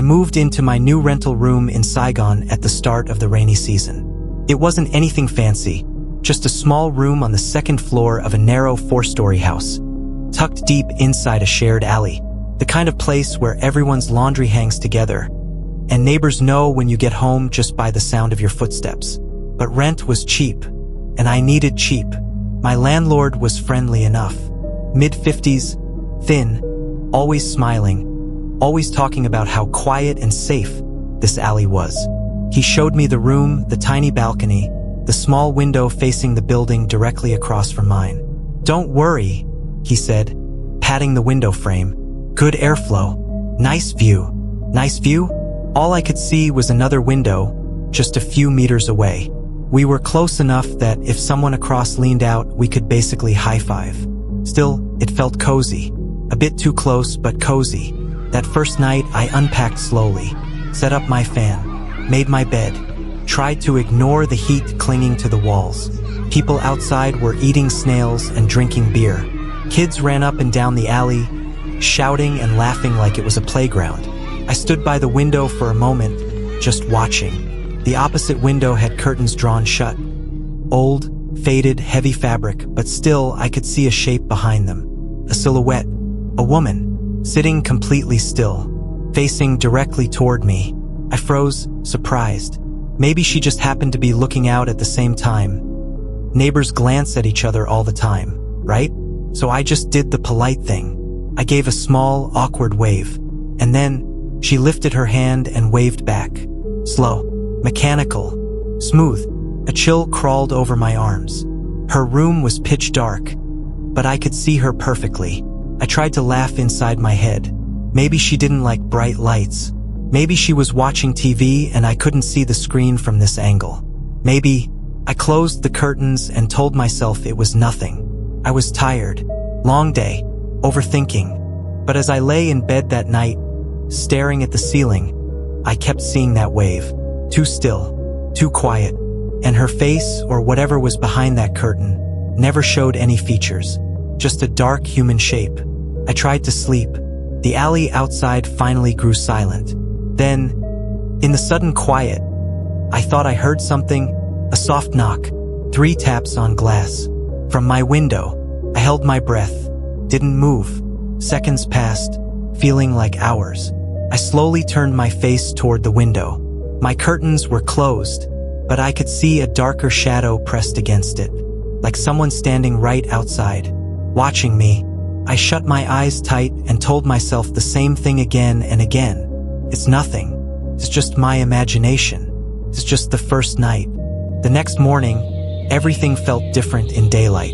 I moved into my new rental room in Saigon at the start of the rainy season. It wasn't anything fancy, just a small room on the second floor of a narrow 4-story house, tucked deep inside a shared alley, the kind of place where everyone's laundry hangs together, and neighbors know when you get home just by the sound of your footsteps. But rent was cheap, and I needed cheap. My landlord was friendly enough. Mid-50s, thin, always smiling, always talking about how quiet and safe this alley was. He showed me the room, the tiny balcony, the small window facing the building directly across from mine. "Don't worry," he said, patting the window frame. "Good airflow. Nice view." Nice view? All I could see was another window, just a few meters away. We were close enough that if someone across leaned out, we could basically high-five. Still, it felt cozy. A bit too close, but cozy. That first night, I unpacked slowly, set up my fan, made my bed, tried to ignore the heat clinging to the walls. People outside were eating snails and drinking beer. Kids ran up and down the alley, shouting and laughing like it was a playground. I stood by the window for a moment, just watching. The opposite window had curtains drawn shut. Old, faded, heavy fabric, but still I could see a shape behind them. A silhouette. A woman, sitting completely still, facing directly toward me. I froze, surprised. Maybe she just happened to be looking out at the same time. Neighbors glance at each other all the time, right? So I just did the polite thing. I gave a small, awkward wave. And then, she lifted her hand and waved back. Slow, mechanical, smooth. A chill crawled over my arms. Her room was pitch dark, but I could see her perfectly. I tried to laugh inside my head. Maybe she didn't like bright lights. Maybe she was watching TV and I couldn't see the screen from this angle. Maybe I closed the curtains and told myself it was nothing. I was tired. Long day. Overthinking. But as I lay in bed that night, staring at the ceiling, I kept seeing that wave. Too still. Too quiet. And her face, or whatever was behind that curtain, never showed any features. Just a dark human shape. I tried to sleep. The alley outside finally grew silent. Then, in the sudden quiet, I thought I heard something, a soft knock, 3 taps on glass. From my window, I held my breath, didn't move. Seconds passed, feeling like hours. I slowly turned my face toward the window. My curtains were closed, but I could see a darker shadow pressed against it, like someone standing right outside, watching me. I shut my eyes tight and told myself the same thing again and again. It's nothing. It's just my imagination. It's just the first night. The next morning, everything felt different in daylight.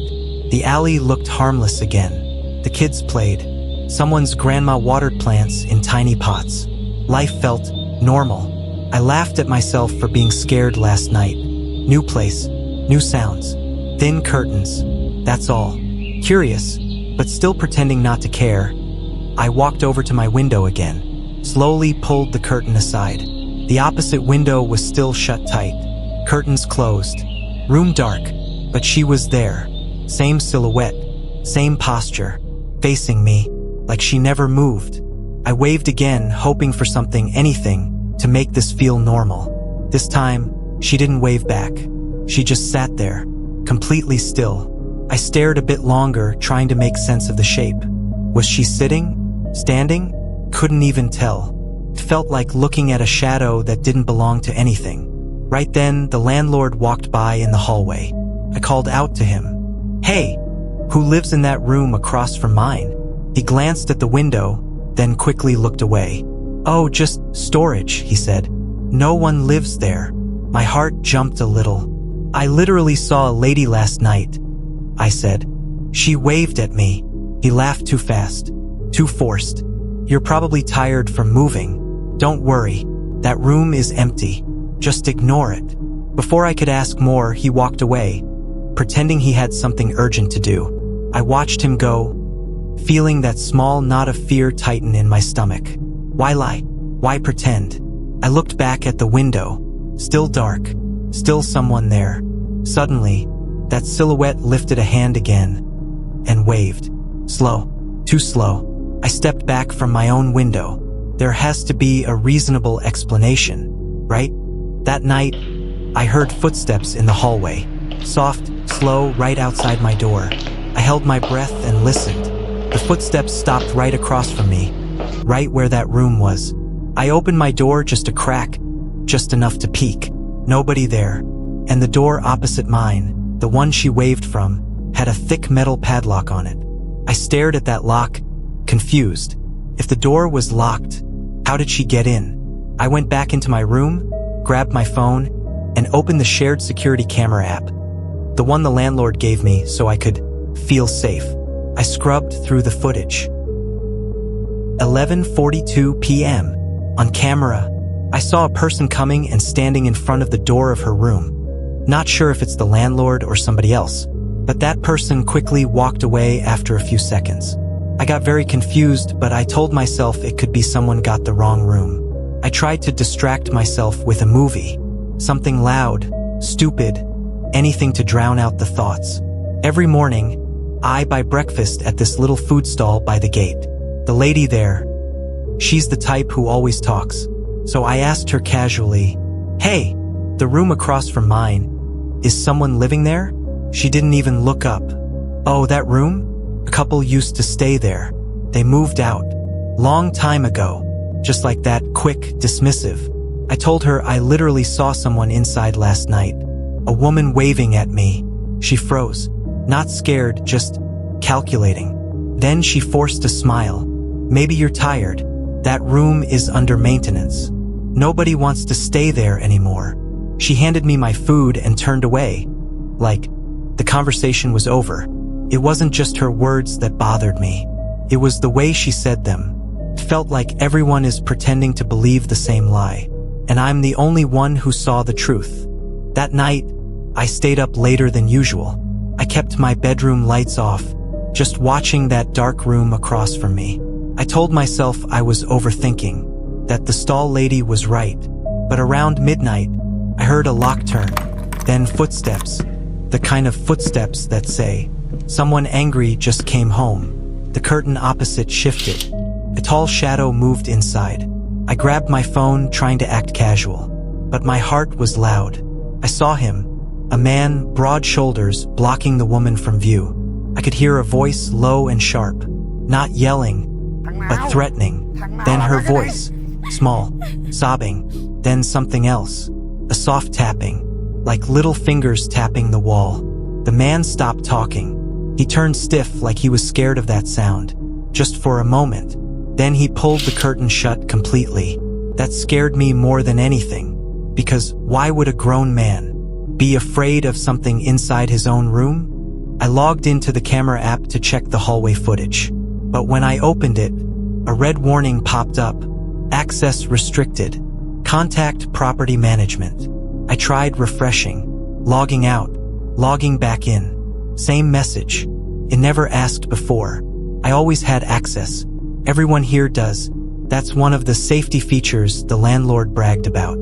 The alley looked harmless again. The kids played. Someone's grandma watered plants in tiny pots. Life felt normal. I laughed at myself for being scared last night. New place, new sounds, thin curtains. That's all. Curious, but still pretending not to care, I walked over to my window again. Slowly pulled the curtain aside. The opposite window was still shut tight. Curtains closed. Room dark, but she was there. Same silhouette, same posture, facing me, like she never moved. I waved again, hoping for something, anything, to make this feel normal. This time, she didn't wave back. She just sat there, completely still. I stared a bit longer, trying to make sense of the shape. Was she sitting? Standing? Couldn't even tell. It felt like looking at a shadow that didn't belong to anything. Right then, the landlord walked by in the hallway. I called out to him. "Hey, who lives in that room across from mine?" He glanced at the window, then quickly looked away. "Oh, just storage," he said. "No one lives there." My heart jumped a little. "I literally saw a lady last night," I said. "She waved at me." He laughed too fast, too forced. "You're probably tired from moving. Don't worry, that room is empty. Just ignore it." Before I could ask more, he walked away, pretending he had something urgent to do. I watched him go, feeling that small knot of fear tighten in my stomach. Why lie? Why pretend? I looked back at the window. Still dark. Still someone there. Suddenly, that silhouette lifted a hand again and waved. Slow. Too slow. I stepped back from my own window, There has to be a reasonable explanation, right? That night, I heard footsteps in the hallway. Soft, slow, right outside my door. I held my breath and listened. The footsteps stopped right across from me, right where that room was. I opened my door just a crack, just enough to peek. Nobody there. And the door opposite mine, the one she waved from, had a thick metal padlock on it. I stared at that lock, confused. If the door was locked, how did she get in? I went back into my room, grabbed my phone, and opened the shared security camera app, the one the landlord gave me so I could feel safe. I scrubbed through the footage. 11:42 p.m. On camera, I saw a person coming and standing in front of the door of her room. Not sure if it's the landlord or somebody else, but that person quickly walked away after a few seconds. I got very confused, but I told myself it could be someone got the wrong room. I tried to distract myself with a movie, something loud, stupid, anything to drown out the thoughts. Every morning, I buy breakfast at this little food stall by the gate. The lady there, she's the type who always talks. So I asked her casually, "Hey, the room across from mine, is someone living there?" She didn't even look up. "Oh, that room? A couple used to stay there. They moved out. Long time ago." Just like that, quick, dismissive. I told her I literally saw someone inside last night. A woman waving at me. She froze. Not scared, just calculating. Then she forced a smile. "Maybe you're tired. That room is under maintenance. Nobody wants to stay there anymore." She handed me my food and turned away. Like, the conversation was over. It wasn't just her words that bothered me. It was the way she said them. It felt like everyone is pretending to believe the same lie, and I'm the only one who saw the truth. That night, I stayed up later than usual. I kept my bedroom lights off, just watching that dark room across from me. I told myself I was overthinking, that the stall lady was right. But around midnight, I heard a lock turn, then footsteps. The kind of footsteps that say, someone angry just came home. The curtain opposite shifted. A tall shadow moved inside. I grabbed my phone, trying to act casual. But my heart was loud. I saw him, a man, broad shoulders, blocking the woman from view. I could hear a voice, low and sharp, not yelling, but threatening. Then her voice, small, sobbing, then something else, a soft tapping, like little fingers tapping the wall. The man stopped talking. He turned stiff like he was scared of that sound, just for a moment. Then he pulled the curtain shut completely. That scared me more than anything, because why would a grown man be afraid of something inside his own room? I logged into the camera app to check the hallway footage. But when I opened it, a red warning popped up. Access restricted. Contact property management. I tried refreshing, logging out, logging back in. Same message. It never asked before. I always had access. Everyone here does. That's one of the safety features the landlord bragged about.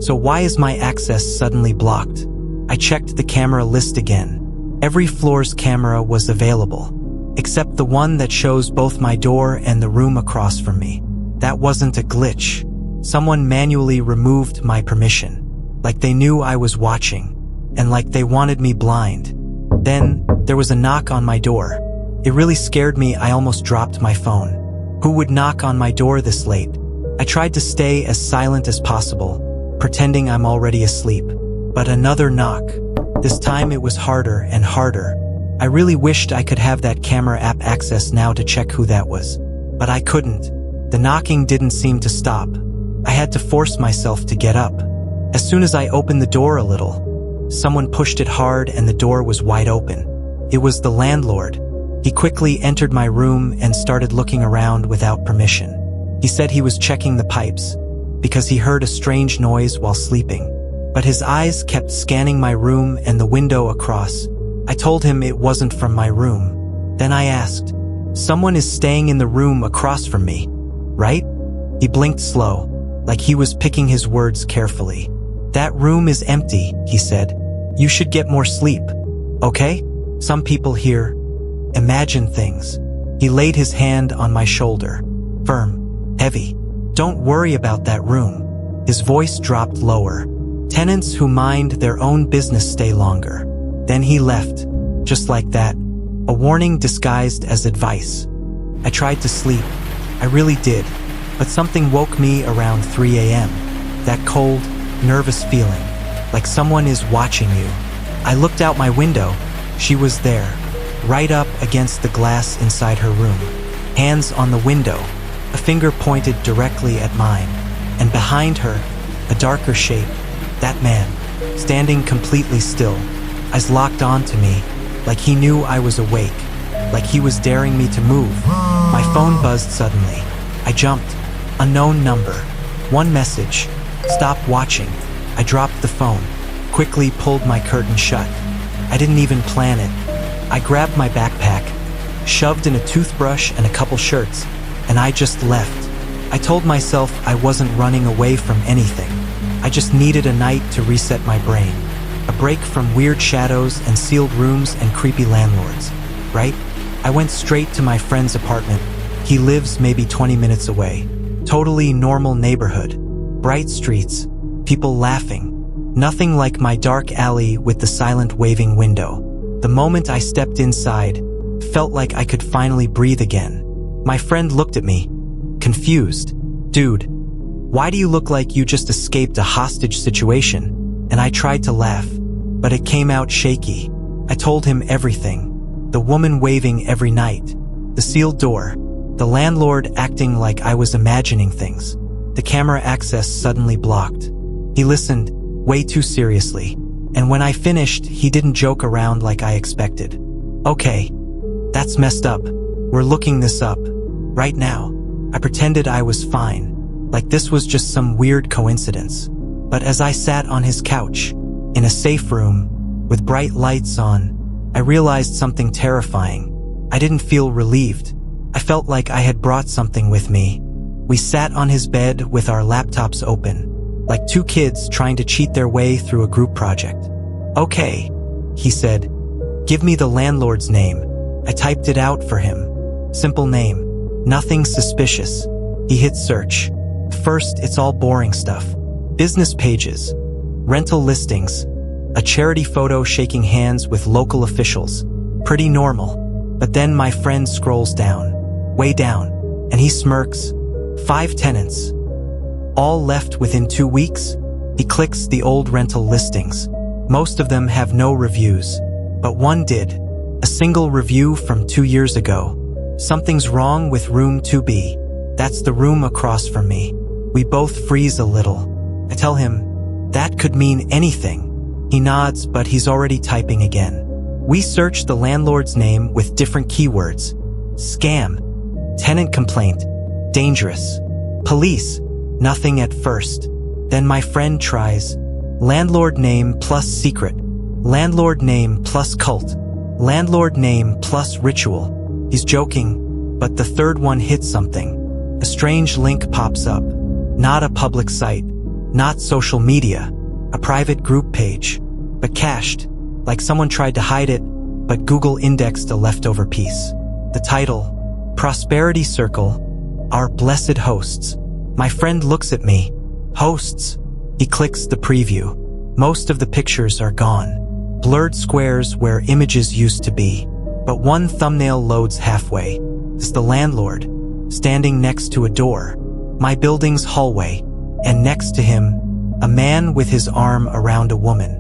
So why is my access suddenly blocked? I checked the camera list again. Every floor's camera was available, except the one that shows both my door and the room across from me. That wasn't a glitch. Someone manually removed my permission, like they knew I was watching, and like they wanted me blind. Then, there was a knock on my door. It really scared me. I almost dropped my phone. Who would knock on my door this late? I tried to stay as silent as possible, pretending I'm already asleep. But another knock. This time it was harder and harder. I really wished I could have that camera app access now to check who that was. But I couldn't. The knocking didn't seem to stop. I had to force myself to get up. As soon as I opened the door a little, someone pushed it hard and the door was wide open. It was the landlord. He quickly entered my room and started looking around without permission. He said he was checking the pipes, because he heard a strange noise while sleeping. But his eyes kept scanning my room and the window across. I told him it wasn't from my room. Then I asked, "Someone is staying in the room across from me, right?" He blinked slow, like he was picking his words carefully. "That room is empty," he said. "You should get more sleep, okay? Some people here imagine things." He laid his hand on my shoulder. Firm, heavy. Don't worry about that room." His voice dropped lower. "Tenants who mind their own business stay longer." Then he left, just like that, a warning disguised as advice. I tried to sleep. I really did, but something woke me around 3 a.m. That cold, nervous feeling, like someone is watching you. I looked out my window. She was there, right up against the glass inside her room. Hands on the window, a finger pointed directly at mine, and behind her, a darker shape, that man, standing completely still, eyes locked onto me, like he knew I was awake, like he was daring me to move. My phone buzzed suddenly. I jumped. Unknown number. One message. "Stop watching." I dropped the phone, quickly pulled my curtain shut. I didn't even plan it. I grabbed my backpack, shoved in a toothbrush and a couple shirts, and I just left. I told myself I wasn't running away from anything. I just needed a night to reset my brain. A break from weird shadows and sealed rooms and creepy landlords, right? I went straight to my friend's apartment. He lives maybe 20 minutes away. Totally normal neighborhood. Bright streets, people laughing. Nothing like my dark alley with the silent waving window. The moment I stepped inside, felt like I could finally breathe again. My friend looked at me, confused. "Dude, why do you look like you just escaped a hostage situation?" And I tried to laugh, but it came out shaky. I told him everything. The woman waving every night, the sealed door, the landlord acting like I was imagining things, the camera access suddenly blocked. He listened way too seriously, and when I finished, he didn't joke around like I expected. "Okay, that's messed up. We're looking this up. Right now." I pretended I was fine, like this was just some weird coincidence. But as I sat on his couch, in a safe room, with bright lights on, I realized something terrifying. I didn't feel relieved. I felt like I had brought something with me. We sat on his bed with our laptops open, like two kids trying to cheat their way through a group project. "Okay," he said. "Give me the landlord's name." I typed it out for him. Simple name. Nothing suspicious. He hit search. First, it's all boring stuff. Business pages, rental listings, a charity photo shaking hands with local officials. Pretty normal. But then my friend scrolls down, way down, and he smirks. 5 tenants. All left within 2 weeks? He clicks the old rental listings. Most of them have no reviews, but one did. A single review from 2 years ago. "Something's wrong with room 2B. That's the room across from me." We both freeze a little. I tell him, "That could mean anything." He nods, but he's already typing again. We search the landlord's name with different keywords. Scam. Tenant complaint. Dangerous. Police. Nothing at first. Then my friend tries. Landlord name plus secret. Landlord name plus cult. Landlord name plus ritual. He's joking, but the third one hits something. A strange link pops up. Not a public site. Not social media. A private group page. But cached. Like someone tried to hide it, but Google indexed a leftover piece. The title, Prosperity Circle, Our Blessed Hosts. My friend looks at me. Hosts. He clicks the preview. Most of the pictures are gone. Blurred squares where images used to be. But one thumbnail loads halfway. It's the landlord, standing next to a door. My building's hallway. And next to him, a man with his arm around a woman.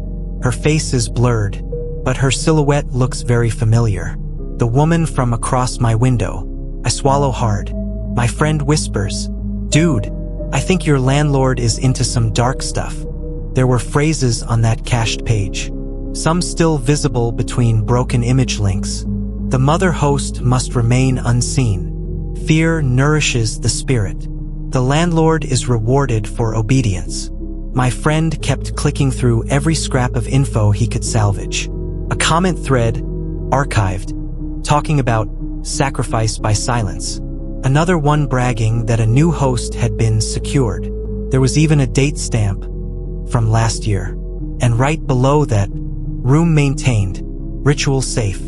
Her face is blurred, but her silhouette looks very familiar. The woman from across my window. I swallow hard. My friend whispers, "Dude, I think your landlord is into some dark stuff." There were phrases on that cached page, some still visible between broken image links. The mother host must remain unseen. Fear nourishes the spirit. The landlord is rewarded for obedience. My friend kept clicking through every scrap of info he could salvage. A comment thread, archived, talking about sacrifice by silence. Another one bragging that a new host had been secured. There was even a date stamp from last year. And right below that, room maintained, ritual safe.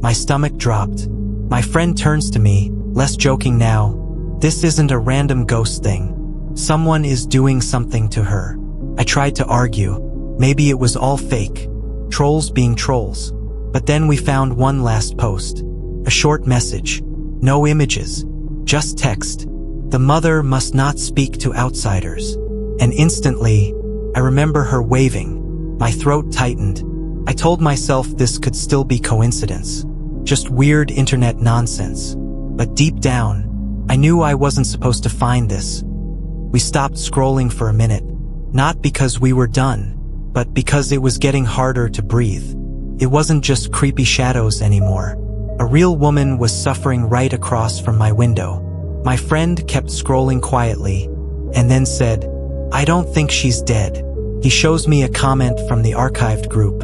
My stomach dropped. My friend turns to me, less joking now. "This isn't a random ghost thing. Someone is doing something to her. I tried to argue. Maybe it was all fake. Trolls being trolls. But then we found one last post. A short message. No images. Just text. The mother must not speak to outsiders. And instantly, I remember her waving. My throat tightened. I told myself this could still be coincidence. Just weird internet nonsense. But deep down, I knew I wasn't supposed to find this. We stopped scrolling for a minute. Not because we were done, but because it was getting harder to breathe. It wasn't just creepy shadows anymore. A real woman was suffering right across from my window. My friend kept scrolling quietly, and then said, "I don't think she's dead." He shows me a comment from the archived group.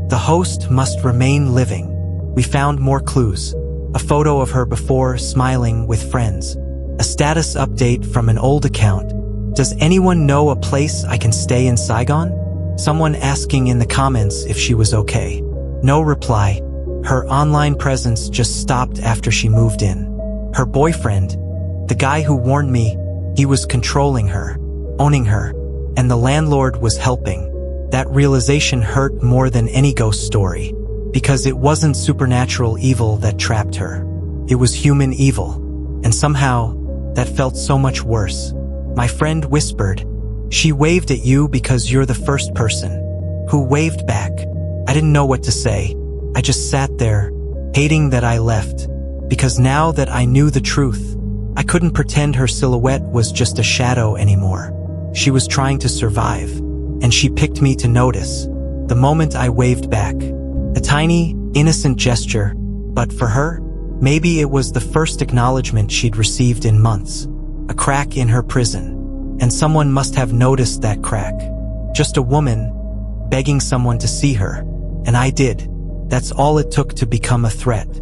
The host must remain living. We found more clues. A photo of her before, smiling with friends. A status update from an old account. Does anyone know a place I can stay in Saigon? Someone asking in the comments if she was okay. No reply. Her online presence just stopped after she moved in. Her boyfriend, the guy who warned me, he was controlling her, owning her, and the landlord was helping. That realization hurt more than any ghost story, because it wasn't supernatural evil that trapped her. It was human evil, and somehow, that felt so much worse. My friend whispered, "She waved at you because you're the first person who waved back." I didn't know what to say. I just sat there, hating that I left, because now that I knew the truth, I couldn't pretend her silhouette was just a shadow anymore. She was trying to survive, and she picked me to notice. The moment I waved back, a tiny, innocent gesture, but for her, maybe it was the first acknowledgement she'd received in months. A crack in her prison, and someone must have noticed that crack. Just a woman, begging someone to see her, and I did. That's all it took to become a threat.